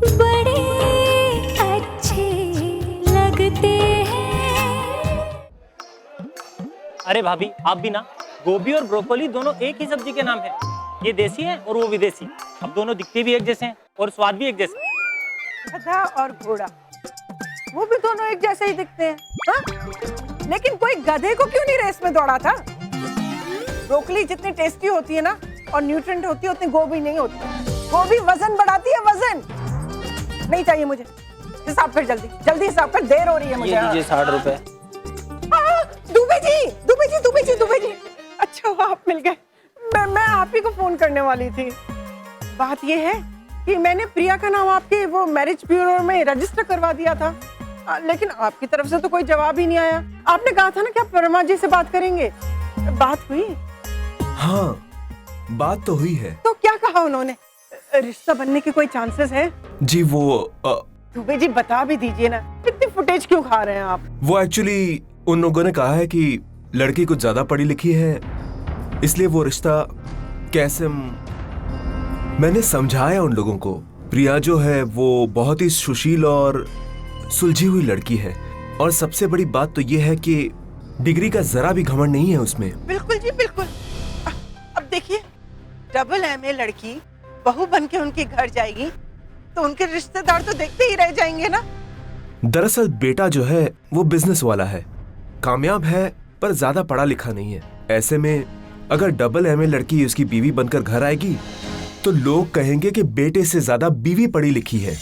बड़े अच्छे लगते हैं। अरे भाभी, आप भी ना, गोभी और ब्रोकोली दोनों एक ही सब्जी के नाम है। ये देसी है और वो विदेशी। अब दोनों दिखते भी एक जैसे हैं और स्वाद भी एक जैसा है। गधा और घोड़ा, वो भी दोनों एक जैसे ही दिखते हैं। हाँ? लेकिन कोई गधे को क्यों नहीं रेस में दौड़ा था? ब्रोकली जितनी टेस्टी होती है ना और न्यूट्रिएंट होती है, उतनी गोभी नहीं होती। गोभी वजन बढ़ाती है, वजन। नहीं चाहिए मुझे। हिसाब कर, जल्दी जल्दी हिसाब कर, देर हो रही है मुझे। ये लीजिए 60 रुपए। दुबे जी, दुबे जी, दुबे जी, दुबे जी। अच्छा हुआ आप मिल गए। मैं आप ही को फोन करने वाली थी। बात ये है कि मैंने प्रिया का नाम आपके वो मैरिज ब्यूरो में रजिस्टर करवा दिया था, लेकिन आपकी तरफ से तो कोई जवाब ही नहीं आया। आपने कहा था ना कि आप परमा जी से बात करेंगे। बात हुई? हाँ, बात तो हुई है। तो क्या कहा उन्होंने? रिश्ता बनने के कोई चांसेस है? जी दुबे जी बता भी दीजिए ना, इतनी फुटेज क्यों खा रहे हैं आप? वो एक्चुअली उन लोगों ने कहा है कि लड़की कुछ ज्यादा पढ़ी लिखी है, इसलिए वो रिश्ता कैसे। मैंने समझाया उन लोगों को, प्रिया जो है वो बहुत ही सुशील और सुलझी हुई लड़की है, और सबसे बड़ी बात तो ये है कि डिग्री का जरा भी घमंड नहीं है उसमें। बिल्कुल जी बिल्कुल। अब देखिए, डबल एमए लड़की बहू बन के उनके घर जाएगी तो उनके रिश्तेदार तो देखते ही रह जाएंगे ना। दरअसल बेटा जो है वो बिजनेस वाला है, कामयाब है पर ज्यादा पढ़ा लिखा नहीं है। ऐसे में अगर डबल एमए लड़की उसकी बीवी बनकर घर आएगी तो लोग कहेंगे कि बेटे से ज्यादा बीवी पढ़ी लिखी है।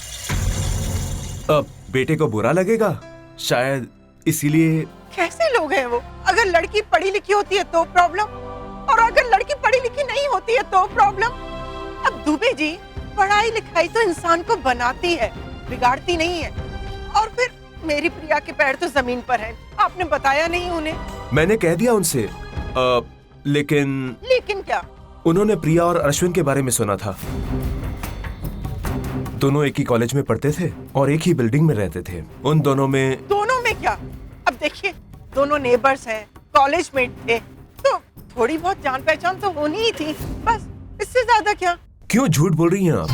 अब बेटे को बुरा लगेगा शायद, इसीलिए। कैसे लोग हैं वो? अगर लड़की पढ़ी लिखी होती है तो प्रॉब्लम, और अगर लड़की पढ़ी लिखी नहीं होती है तो प्रॉब्लम। अब दुबे जी, पढ़ाई लिखाई तो इंसान को बनाती है, बिगाड़ती नहीं है। और फिर मेरी प्रिया के पैर तो जमीन पर है, आपने बताया नहीं उन्हें? मैंने कह दिया उनसे, लेकिन क्या? उन्होंने प्रिया और अश्विन के बारे में सुना था। दोनों एक ही कॉलेज में पढ़ते थे और एक ही बिल्डिंग में रहते थे। उन दोनों में क्या? अब देखिए, दोनों नेबर्स हैं, कॉलेज मेट थे, तो थोड़ी बहुत जान पहचान तो होनी ही थी, बस, इससे ज्यादा क्या? क्यों झूठ बोल रही हैं आप?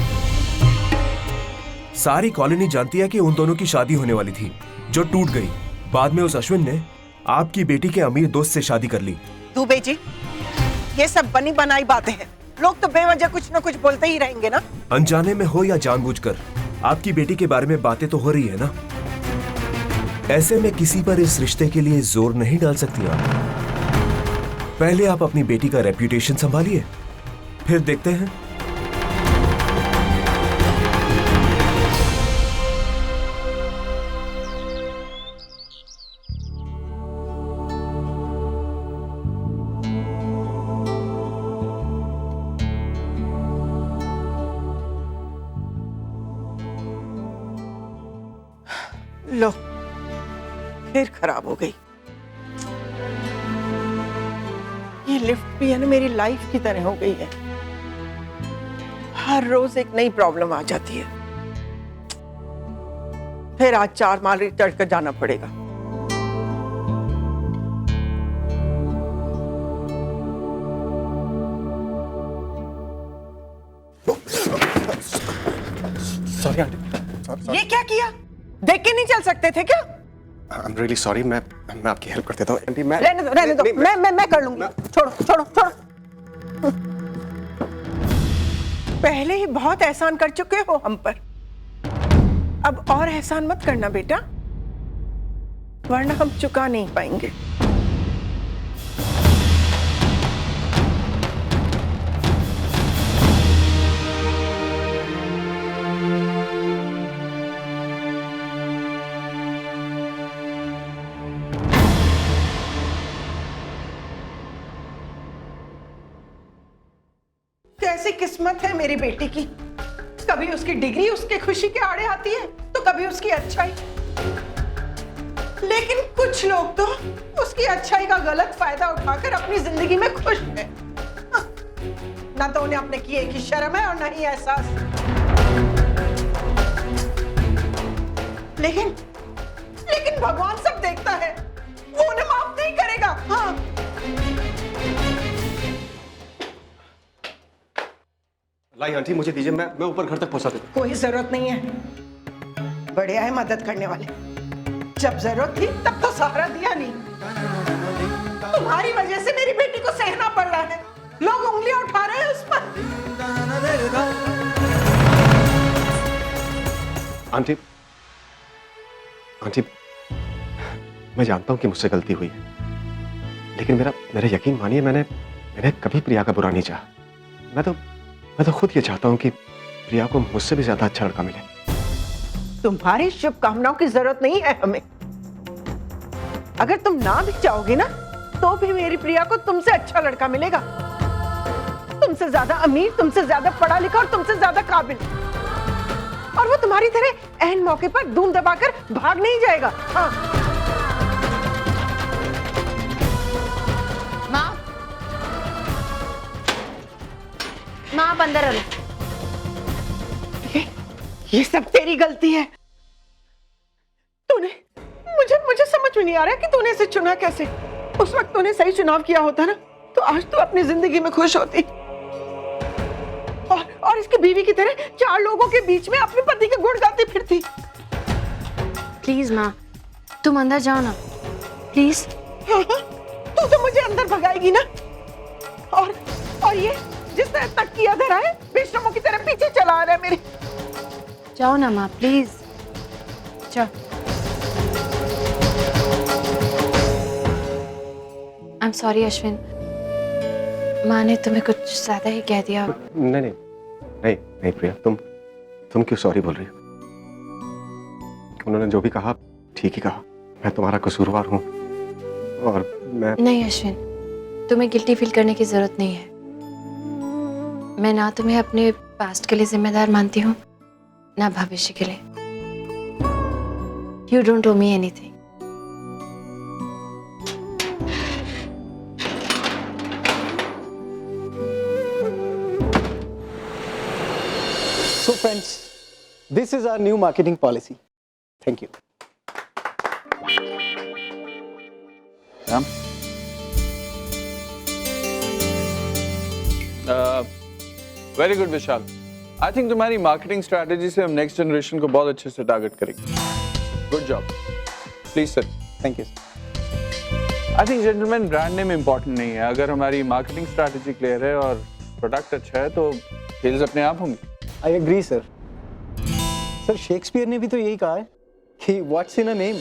सारी कॉलोनी जानती है कि उन दोनों की शादी होने वाली थी, जो टूट गई। बाद में उस अश्विन ने आपकी बेटी के अमीर दोस्त से शादी कर ली। दुबे जी, ये सब बनी बनाई बातें हैं। लोग तो बेवजह कुछ न कुछ बोलते ही रहेंगे ना। अनजाने में हो या जानबूझकर, आपकी बेटी के बारे में बातें तो हो रही है ना। ऐसे में किसी पर इस रिश्ते के लिए जोर नहीं डाल सकती आप। पहले आप अपनी बेटी का रेप्यूटेशन संभालिए, फिर देखते हैं। लो, फिर खराब हो गई। ये लिफ्ट भी है ना, मेरी लाइफ की तरह हो गई है। हर रोज एक नई प्रॉब्लम आ जाती है। फिर आज 4 माले चढ़कर जाना पड़ेगा। Sorry aunty. ये क्या किया? देख के नहीं चल सकते थे क्या? I am really sorry. मैं आपकी हेल्प कर देता हूँ आंटी। मैं रहने दो, रहने दो। मैं कर लूंगी। छोड़ो, छोड़ो, छोड़ो। पहले ही बहुत एहसान कर चुके हो हम पर, अब और एहसान मत करना बेटा, वरना हम चुका नहीं पाएंगे। कैसी किस्मत है मेरी बेटी की। कभी उसकी डिग्री उसके खुशी के आड़े आती है तो कभी उसकी अच्छाई। लेकिन कुछ लोग तो उसकी अच्छाई का गलत फायदा उठाकर अपनी जिंदगी में खुश हैं। ना तो उन्हें अपने किए की शर्म है और ना ही एहसास। लेकिन भगवान सब देखता है, वो उन्हें माफ नहीं करेगा। हाँ, लाई आंटी मुझे दीजिए, मैं ऊपर घर तक पहुंचा देता कोई जरूरत नहीं है, बड़े आए मदद करने वाले। जब जरूरत थी तब तो सहारा दिया नहीं। तुम्हारी वजह से मेरी बेटी को सहना पड़ रहा है, लोग उंगलियां उठा रहे हैं उस पर। आंटी आंटी मैं जानता हूं कि मुझसे गलती हुई है, लेकिन मेरा यकीन मानिए, मैंने कभी प्रिया का बुरा नहीं चाहा। मैं तो खुद ये चाहता हूं कि प्रिया को मुझसे भी ज्यादा अच्छा लड़का मिले। तुम्हारी शुभकामनाओं की जरूरत नहीं है हमें। अगर तुम ना भी चाहोगे ना, तो भी मेरी प्रिया को तुमसे अच्छा लड़का मिलेगा, तुमसे ज्यादा अमीर, तुमसे ज्यादा पढ़ा लिखा और तुमसे ज्यादा काबिल। और वो तुम्हारी तरह ऐन मौके पर धूम दबाकर भाग नहीं जाएगा। हाँ। माँ आप अंदर आ लो। ये सब तेरी गलती है। तूने मुझे समझ में नहीं आ रहा कि तूने इसे चुना कैसे। उस वक्त तूने सही चुनाव किया होता ना, तो आज तू अपनी जिंदगी में खुश होती। और इसकी बीवी की तरह 4 लोगों के बीच में अपने पति के गुण गाती फिरती। प्लीज माँ तुम अंदर जाओ ना प्लीज। तू तो मुझे अंदर भगाएगी ना। और ये जिसने तक किया धरा है, बेशरमों की तरह पीछे चला आ रहा है मेरे। जाओ ना माँ प्लीज जाओ। आई एम सॉरी अश्विन, माँ ने तुम्हें कुछ ज्यादा ही कह दिया। नहीं प्रिया, तुम क्यों सॉरी बोल रही हो? उन्होंने जो भी कहा ठीक ही कहा। मैं तुम्हारा कसूरवार हूं और मैं नहीं अश्विन, तुम्हें गिल्टी फील करने की जरूरत नहीं है। मैं ना तुम्हें अपने पास्ट के लिए जिम्मेदार मानती हूँ, ना भविष्य के लिए। You don't owe me anything. So friends, this is our new marketing policy. Thank you. Very good Vishal. I think तुम्हारी मार्केटिंग स्ट्रैटेजी से हम नेक्स्ट जनरेशन को बहुत अच्छे से टारगेट करेंगे। Good job. Please sir. Thank you. I think gentleman brand name important नहीं है। अगर हमारी मार्केटिंग स्ट्रैटेजी क्लियर है और प्रोडक्ट अच्छा है तो सेल्स अपने आप होंगे। I agree, sir. Sir Shakespeare ने भी तो यही कहा है कि what's in a name?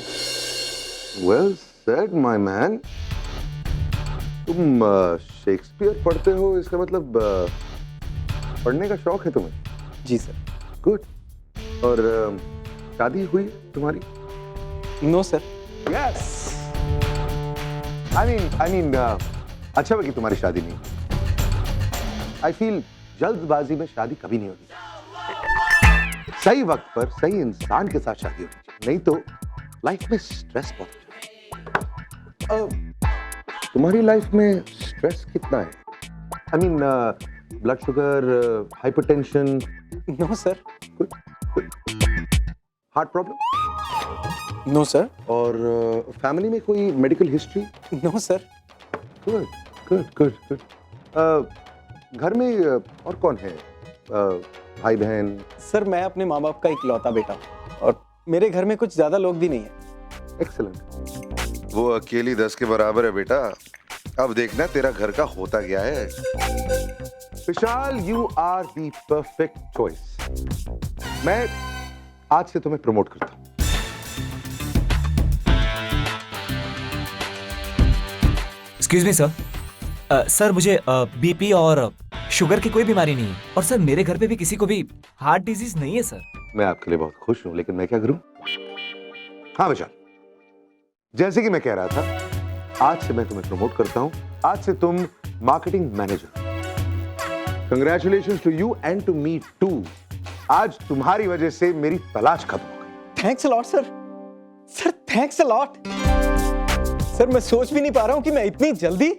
Well said, my man. तुम शेक्सपियर पढ़ते हो, इसका मतलब पढ़ने का शौक है तुम्हें? जी सर। गुड। और शादी हुई तुम्हारी? No sir. Yes. I mean, अच्छा है कि तुम्हारी शादी नहीं। I feel जल्दबाजी में शादी कभी नहीं होती। सही वक्त पर सही इंसान के साथ शादी होती है, नहीं तो लाइफ में स्ट्रेस बहुत होता है। तुम्हारी लाइफ में स्ट्रेस कितना है? I mean, blood sugar, hypertension? No sir. Heart problem? No sir. और फैमिली में कोई medical history? No sir. Good good good good. घर में और कौन है? भाई बहन? सर मैं अपने माँ बाप का इकलौता बेटा हूँ और मेरे घर में कुछ ज्यादा लोग भी नहीं है। एक्सीलेंट। वो अकेली 10 के बराबर है बेटा। अब देखना तेरा घर का होता क्या है। Vishal, you are the perfect choice. मैं आज से तुम्हें प्रमोट करता हूँ। Excuse me sir. सर मुझे बीपी और शुगर की कोई बीमारी नहीं है और सर मेरे घर पे भी किसी को भी हार्ट डिजीज नहीं है सर। मैं आपके लिए बहुत खुश हूं, लेकिन मैं क्या करूं? हाँ विशाल, जैसे कि मैं कह रहा था, आज से मैं तुम्हें प्रमोट करता हूं। आज से तुम marketing manager. Congratulations to you and to me too. आज तुम्हारी वजह से मेरी तलाश खत्म हो गई। Thanks a lot sir. Sir thanks a lot. Sir मैं सोच भी नहीं पा रहा हूँ कि मैं इतनी जल्दी,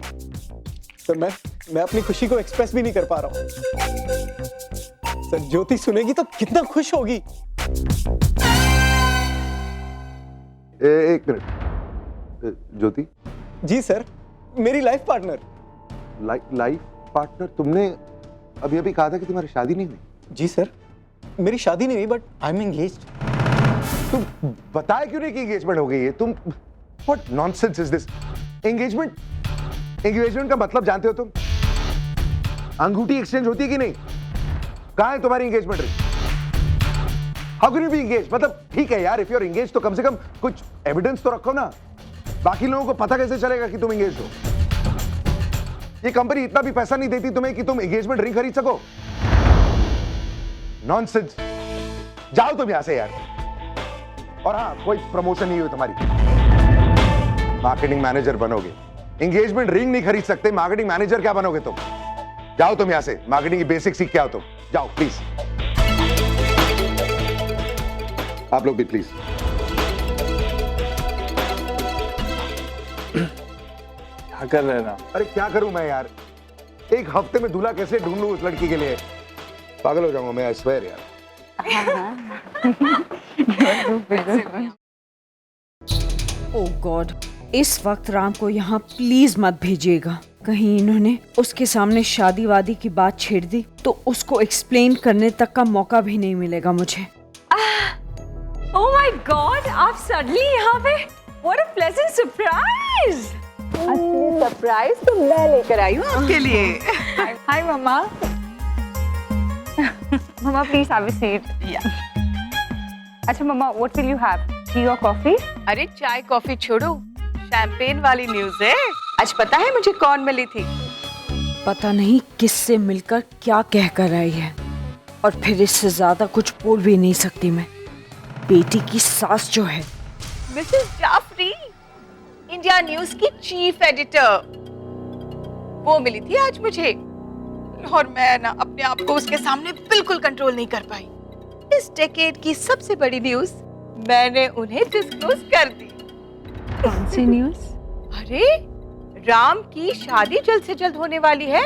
सर मैं अपनी खुशी को एक्सप्रेस भी नहीं कर पा रहा हूँ। सर ज्योति सुनेगी तो कितना खुश होगी। एक मिनट। ज्योति? जी सर, मेरी लाइफ पार्टनर। Life partner? तुमने अभी अभी कहा था कि तुम्हारी शादी नहीं हुई। जी सर, मेरी शादी नहीं हुई बट आई एम एंगेज्ड। तुम बताया क्यों नहीं कि एंगेजमेंट हो गई है? तुम what nonsense is this? Engagement का मतलब जानते हो तुम? अंगूठी एक्सचेंज होती है कि नहीं? कहां है तुम्हारी engagement ring? How can you B engage? मतलब ठीक है यार, इफ यू आर एंगेज तो कम से कम कुछ एविडेंस तो रखो ना। बाकी लोगों को पता कैसे चलेगा कि तुम एंगेज हो? ये कंपनी इतना भी पैसा नहीं देती तुम्हें कि तुम एंगेजमेंट रिंग खरीद सको। नॉनसेंस। जाओ तुम यहां से यार। और हाँ, कोई प्रमोशन नहीं हुई तुम्हारी, मार्केटिंग मैनेजर बनोगे। एंगेजमेंट रिंग नहीं खरीद सकते, मार्केटिंग मैनेजर क्या बनोगे तुम? जाओ तुम यहां से, मार्केटिंग की बेसिक सीख के आओ तुम। जाओ प्लीज। आप लोग भी प्लीज। क्या कर रहे हैं ना? अरे क्या करूं मैं यार, एक हफ्ते में दूल्हा कैसे ढूंढूं उस लड़की के लिए? पागल हो जाऊंगा मैं, आई स्वेयर यार। ओह गॉड, इस वक्त राम को यहाँ प्लीज मत भेजिएगा। कहीं इन्होंने उसके सामने शादी वादी की बात छेड़ दी तो उसको एक्सप्लेन करने तक का मौका भी नहीं मिलेगा मुझे। ओह माय गॉड, आप सडनली यहाँ पे? What a pleasant surprise. असली सरप्राइज तो मैं लेकर आई हूँ आपके लिए। Hi mama. Mama please have a seat. अच्छा mama, what will you have? Tea और कॉफी? अरे चाय कॉफी छोड़ो, शैंपेन वाली न्यूज़ है। आज पता है मुझे कौन मिली थी? पता नहीं किससे मिलकर क्या कहकर आई है, और फिर इससे ज्यादा कुछ बोल भी नहीं सकती मैं। बेटी की सास जो है, मिसेस जाफरी, इंडिया न्यूज की चीफ एडिटर, वो मिली थी आज मुझे। और मैं ना अपने आप को उसके सामने बिल्कुल कंट्रोल नहीं कर पाई। इस डेकेड की सबसे बड़ी न्यूज मैंने उन्हें डिस्क्लोज कर दी। कौन सी न्यूज़? अरे राम की शादी जल्द से जल्द होने वाली है।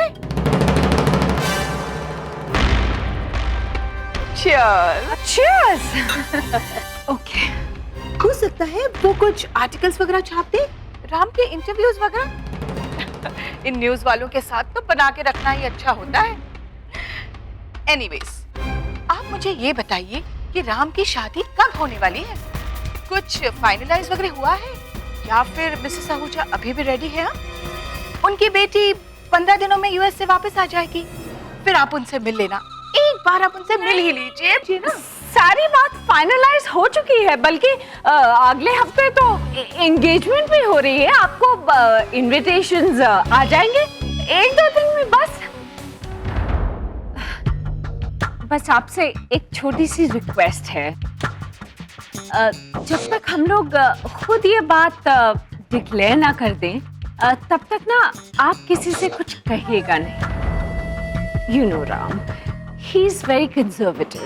Cheers! Cheers! ओके, हो सकता है वो कुछ आर्टिकल्स वगैरह छाप दे, राम के इंटरव्यूज वगैरह। इन न्यूज वालों के साथ तो बना के रखना ही अच्छा होता है। एनीवेज, आप मुझे ये बताइए कि राम की शादी कब होने वाली है? कुछ फाइनलाइज वगैरह हुआ है या फिर मिसेस आहूजा अभी भी रेडी है? उनकी बेटी 15 दिनों में यूएस से वापस आ जाएगी, फिर आप उनसे मिल लेना। एक बार आप उनसे मिल ही लीजिए ना। सारी बात फाइनलाइज हो चुकी है, बल्कि अगले हफ्ते तो एंगेजमेंट भी हो रही है। आपको इनविटेशंस आ जाएंगे 1-2 दिन में। बस आपसे एक छोटी सी रिक्वेस्ट है। जब तक हम लोग खुद ये बात डिक्लेयर ना कर दें, तब तक ना आप किसी से कुछ कहिएगा नहीं। You know Ram, he is very conservative.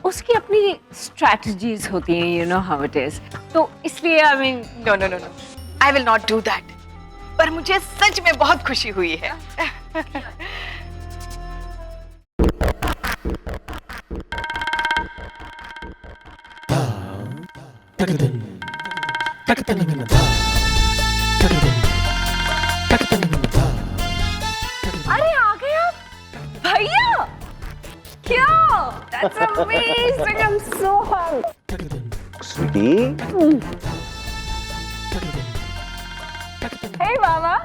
उसकी अपनी स्ट्रैटेजीज होती हैं, you know how it is. तो इसलिए I mean no no no no, I will not do that. पर मुझे सच में बहुत खुशी हुई है। अरे आ गए आप भैया? क्या? That's amazing! I'm so happy. Sweety, Hey mama.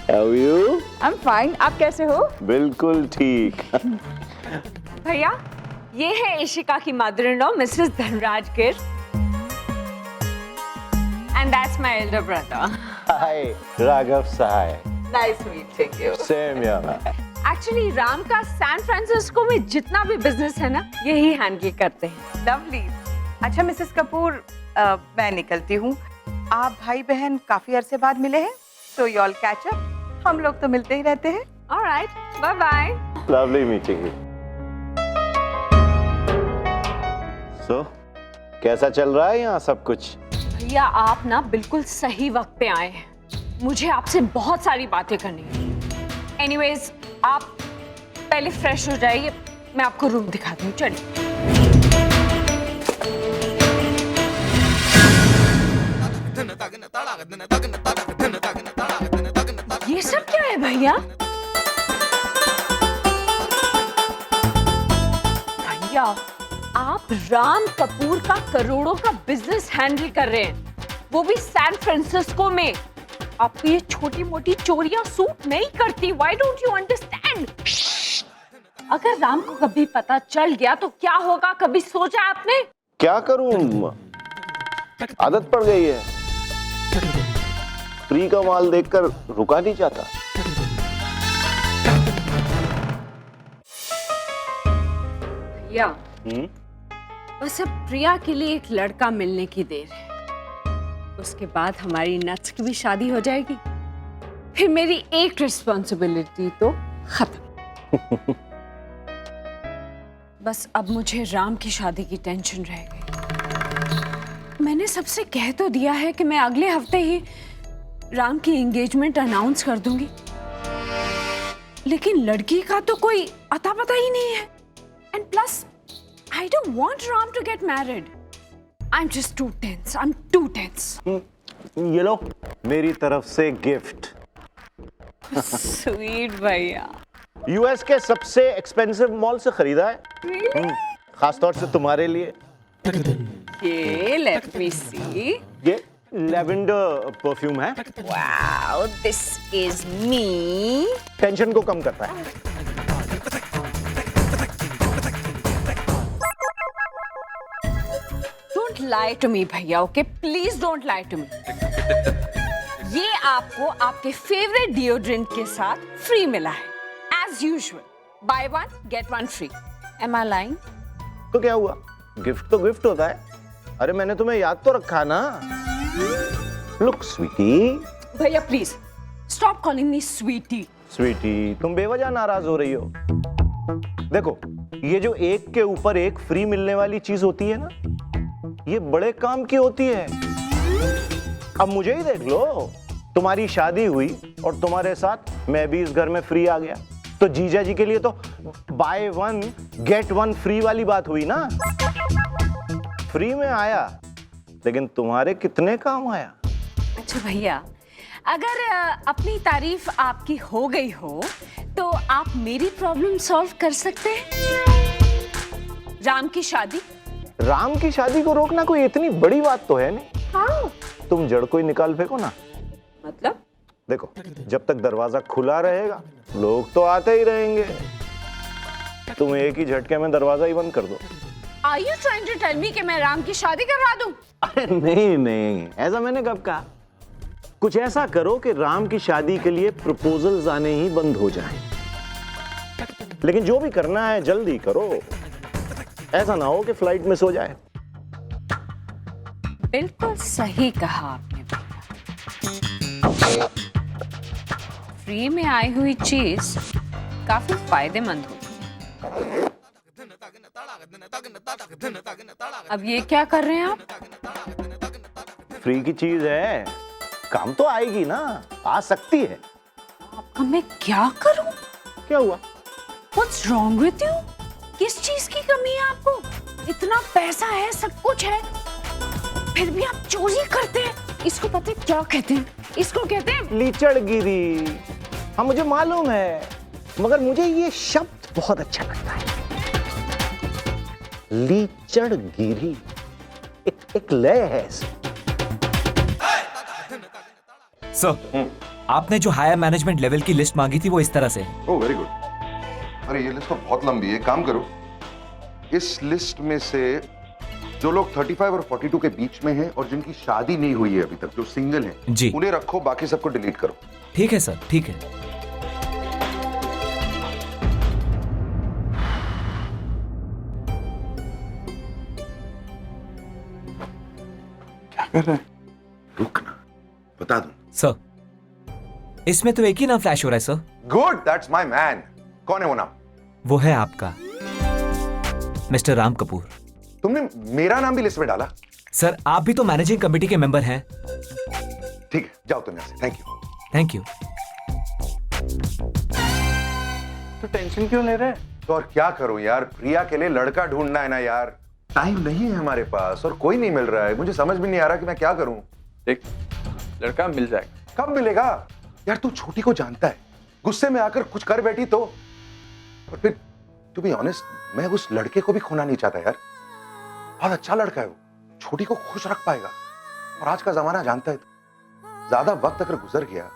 how are you? I'm fine। आप कैसे हो? बिल्कुल ठीक। भैया, ये है इशिका की mother in law Mrs Dhanraj Gir, and that's my elder brother. Hi Raghav Sahay. Nice meeting you. Same यार। एक्चुअली राम का सैन फ्रांसिस्को में जितना भी बिजनेस है ना, यही हैंडल करते हैं। लवली। अच्छा मिसेस कपूर, मैं निकलती हूँ। आप भाई बहन काफी अरसे बाद मिले हैं, so you all catch up। हम लोग तो मिलते ही रहते हैं। Alright, bye bye. Lovely meeting you. So कैसा चल रहा है यहाँ सब कुछ? भैया आप ना बिल्कुल सही वक्त पे आए हैं। मुझे आपसे बहुत सारी बातें करनी है। एनीवेज, आप पहले फ्रेश हो जाइए, मैं आपको रूम दिखाती हूँ। चलिए। ये सब क्या है भैया? भैया, आप राम कपूर का करोड़ों का बिजनेस हैंडल कर रहे हैं, वो भी सैन फ्रांसिस्को में। आपको ये छोटी मोटी चोरियां सूट नहीं करती। Why don't you understand? अगर राम को कभी पता चल गया तो क्या होगा, कभी सोचा आपने? क्या करूं, आदत पड़ गई है। फ्री का माल देखकर रुका नहीं जाता। भैया, बस अब प्रिया के लिए एक लड़का मिलने की देर है। उसके बाद हमारी नट्स की भी शादी हो जाएगी। फिर मेरी एक रिस्पॉन्सिबिलिटी तो खत्म। बस अब मुझे राम की शादी की टेंशन रह गई। मैंने सबसे कह तो दिया है कि मैं अगले हफ्ते ही राम की एंगेजमेंट अनाउंस कर दूंगी, लेकिन लड़की का तो कोई अता पता ही नहीं है। And plus I don't want Ram to get married. I'm just too tense. I'm too tense. ये लो मेरी तरफ से गिफ्ट। Sweet भैया। यूएस के सबसे एक्सपेंसिव मॉल से खरीदा है। Really? खास तौर से तुम्हारे लिए। ये let me see. ये लेवेंडर परफ्यूम है। Wow, this is me. Tension को कम करता है। Don't lie to me भैया, okay? Please don't lie to me. ये आपको आपके फेवरेट डिओड्रेंट के साथ फ्री मिला है, as usual. Buy one, get one free. Am I lying? तो क्या हुआ? गिफ्ट तो गिफ्ट होता है। अरे मैंने तुम्हें याद तो रखा ना। Look, sweetie. भैया please stop calling me sweetie. Sweetie, तुम बेवजह नाराज हो रही हो। देखो, ये जो एक के ऊपर एक फ्री मिलने वाली चीज होती है ना, ये बड़े काम की होती है। अब मुझे ही देख लो, तुम्हारी शादी हुई और तुम्हारे साथ मैं भी इस घर में फ्री आ गया, तो जीजा जी के लिए तो by one get one free वाली बात हुई ना। फ्री में आया, लेकिन तुम्हारे कितने काम आया। अच्छा भैया, अगर अपनी तारीफ आपकी हो गई हो तो आप मेरी प्रॉब्लम सॉल्व कर सकते हैं। राम की शादी। राम की शादी को रोकना कोई इतनी बड़ी बात तो है नहीं। हाँ। तुम जड़ को ही निकाल फेंको ना। मतलब? देखो, जब तक दरवाजा खुला रहेगा लोग तो आते ही रहेंगे। तुम एक ही झटके में दरवाजा ही बंद कर दो। Are you trying to tell me कि मैं राम की शादी करवा दूं? अरे नहीं नहीं, ऐसा मैंने कब कहा। कुछ ऐसा करो कि राम की शादी के लिए प्रपोजल्स आने ही बंद हो जाएं। लेकिन जो भी करना है जल्दी करो, ऐसा ना हो कि फ्लाइट मिस हो जाए। बिल्कुल सही कहा आपने। फ्री में आई हुई चीज काफी फायदेमंद होती है। अब ये क्या कर रहे हैं आप? फ्री की चीज है, काम तो आएगी ना, आ सकती है। अब मैं क्या करूं? क्या हुआ? What's wrong with you? किस चीज की कमी है आपको? इतना पैसा है, सब कुछ है, फिर भी आप चोरी करते हैं। इसको पता है क्या कहते हैं? इसको कहते हैं लीचड़गिरी। हाँ मुझे मालूम है, मगर मुझे ये शब्द बहुत अच्छा लगता है। लीचड़गिरी एक लय है। सर, आपने जो हायर मैनेजमेंट लेवल की लिस्ट मांगी थी वो इस तरह से। Oh very good. अरे ये लिस्ट तो बहुत लंबी है, काम करो, इस लिस्ट में से जो लोग 35 और 42 के बीच में हैं और जिनकी शादी नहीं हुई है अभी तक, जो सिंगल हैं, जी, उन्हें रखो, बाकी सबको डिलीट करो। ठीक है सर, ठीक है। क्या कर रहे हैं? रुकना, बता दूं। सर, इसमें तो एक ही नाम फ्लैश हो रहा है sir. Good, that's my man. कौन है वो नाम? वो है आपका, मिस्टर राम कपूर। तुमने मेरा नाम भी लिस्ट में डाला? सर, आप भी तो मैनेजिंग कमेटी के मेंबर हैं। ठीक है, जाओ तुम यहाँ से। Thank you. Thank you. तो टेंशन क्यों ले रहे? तो और क्या करूं यार, प्रिया के लिए लड़का ढूंढना है ना यार, टाइम नहीं है हमारे पास और कोई नहीं मिल रहा है। मुझे समझ में नहीं आ रहा कि मैं क्या करूं। देख, लड़का मिल जाएगा। कब मिलेगा यार? तू छोटी को जानता है, गुस्से में आकर कुछ कर बैठी तो। और फिर टू बी ऑनेस्ट, मैं उस लड़के को भी खोना नहीं चाहता यार। बहुत अच्छा लड़का है वो, छोटी को खुश रख पाएगा। और आज का जमाना जानता है तो, ज्यादा वक्त अगर गुजर गया,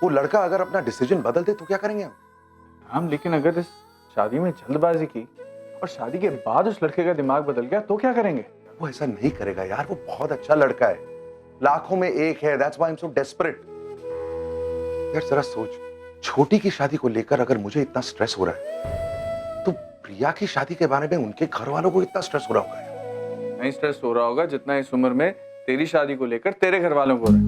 वो लड़का अगर अपना डिसीजन बदल दे तो क्या करेंगे हम? लेकिन अगर इस शादी में जल्दबाजी की और शादी के बाद उस लड़के का दिमाग बदल गया तो क्या करेंगे? वो ऐसा नहीं करेगा यार, वो बहुत अच्छा लड़का है, लाखों में एक है। That's why I'm so desperate। यार जरा सोच, छोटी की शादी को लेकर अगर मुझे इतना स्ट्रेस हो रहा है, तो प्रिया की शादी के बारे में उनके घर वालों को इतना स्ट्रेस हो रहा होगा। नहीं स्ट्रेस हो रहा होगा जितना इस उम्र में तेरी शादी को लेकर तेरे घर वालों को हो रहा है।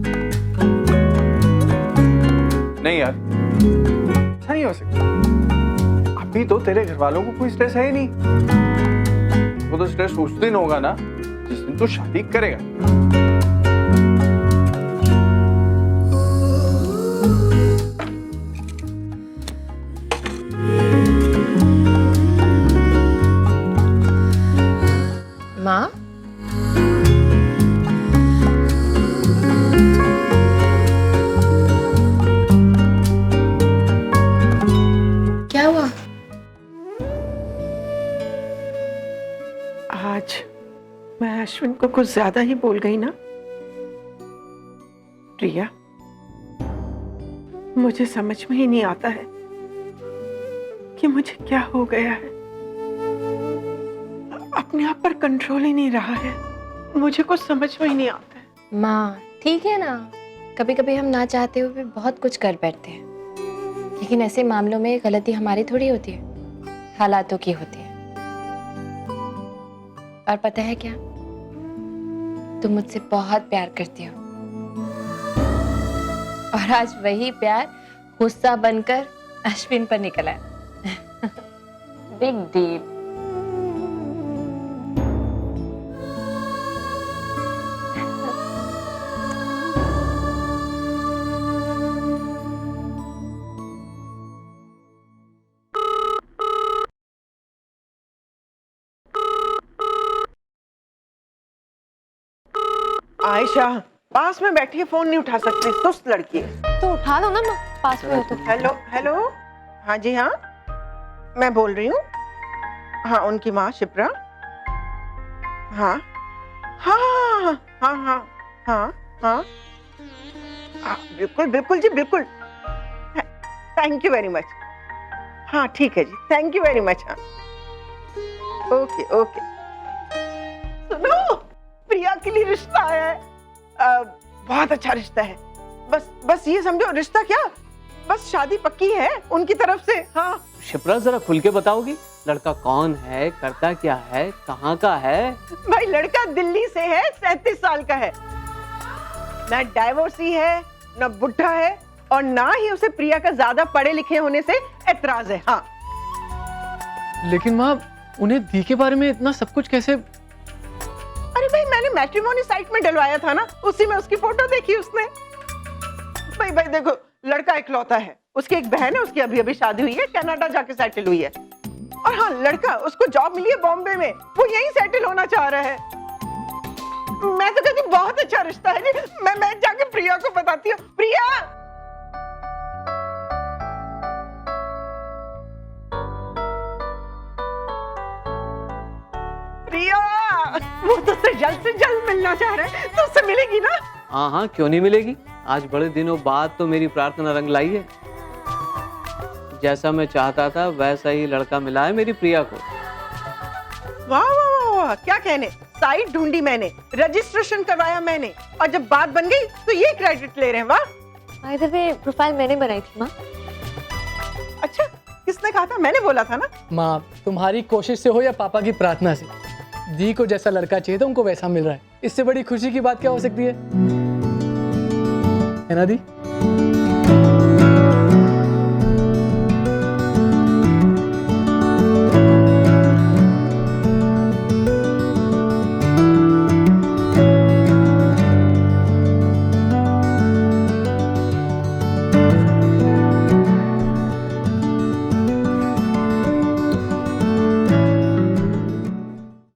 नहीं यार, ऐसा नहीं हो सकता। अभी तो तेरे घर वालों को कोई स्ट्रेस है ही नहीं। वो तो स्ट्रेस उस दिन होगा ना जिस दिन तू शादी करेगा। माँ, क्या हुआ? आज मैं अश्विन को कुछ ज्यादा ही बोल गई ना। प्रिया, मुझे समझ में ही नहीं आता है कि मुझे क्या हो गया है। अपने आप पर कंट्रोल ही नहीं रहा है। मुझे कुछ समझ में ही नहीं आता है। माँ ठीक है ना, कभी कभी हम ना चाहते हुए भी बहुत कुछ कर बैठते हैं, लेकिन ऐसे मामलों में गलती हमारी थोड़ी होती है, हालातों की होती है। और पता है क्या, तुम मुझसे बहुत प्यार करती हो, और आज वही प्यार गुस्सा बनकर अश्विन पर निकला है। Big deal. आयशा, पास में बैठी है, फोन नहीं उठा सकती, सुस्त लड़की है। तो उठा लो ना माँ, पास में हो तो। हेलो हेलो, हाँ जी हाँ, मैं बोल रही हूँ। हाँ, उनकी माँ शिप्रा। हाँ हाँ हाँ हाँ हाँ हाँ हाँ, बिल्कुल बिल्कुल जी, बिल्कुल। Thank you very much. हाँ ठीक है जी, थैंक यू वेरी मच। हाँ ओके ओके। सुनो, प्रिया के लिए रिश्ता आया है। बहुत अच्छा रिश्ता है। बस ये समझो, रिश्ता क्या, बस शादी पक्की है उनकी तरफ से। हाँ शिप्रा, जरा खुल के बताओगी, लड़का कौन है, करता क्या है, कहाँ का है? भाई, लड़का दिल्ली से है, 37 साल का है, ना डाइवोर्सी है, ना बुढ़ा है, और ना ही उसे प्रिया का ज्यादा पढ़े लिखे होने से एतराज है। हाँ, लेकिन माँ, उन्हें दी के बारे में इतना सब कुछ कैसे? अरे भाई, मैंने मैट्रिमोनी साइट में डलवाया था ना, उसी में उसकी फोटो देखी उसने। भाई देखो, लड़का इकलौता है, उसकी एक बहन है, उसकी अभी अभी शादी हुई है, कनाडा जाके सेटल हुई है। और हाँ, लड़का, उसको जॉब मिली है बॉम्बे में, वो यहीं सेटल होना चाह रहा है। मैं तो कहती हूँ बहुत अच्छा रिश्ता है जी। मैं जाके प्रिया को बताती हूँ। प्रिया, प्रिया, वो तुझसे जल्द से जल्द मिलना चाह रहा है, तो उससे मिलेगी ना? हाँ हाँ, क्यों नहीं मिलेगी। आज बड़े दिनों बाद तो मेरी प्रार्थना रंग लाई है। जैसा मैं चाहता था वैसा ही लड़का मिला है मेरी प्रिया को। वाह वाह वाह वाह, क्या कहने। साइट ढूंढी मैंने, रजिस्ट्रेशन करवाया मैंने, और जब बात बन गई तो ये क्रेडिट ले रहे हैं। वाह। बाय द वे, प्रोफाइल मैंने बनाई थी माँ। अच्छा, किसने कहा था? मैंने बोला था ना। माँ, तुम्हारी कोशिश से हो या पापा की प्रार्थना से, दी को जैसा लड़का चाहिए था उनको वैसा मिल रहा है। इससे बड़ी खुशी की बात क्या हो सकती है ना दी?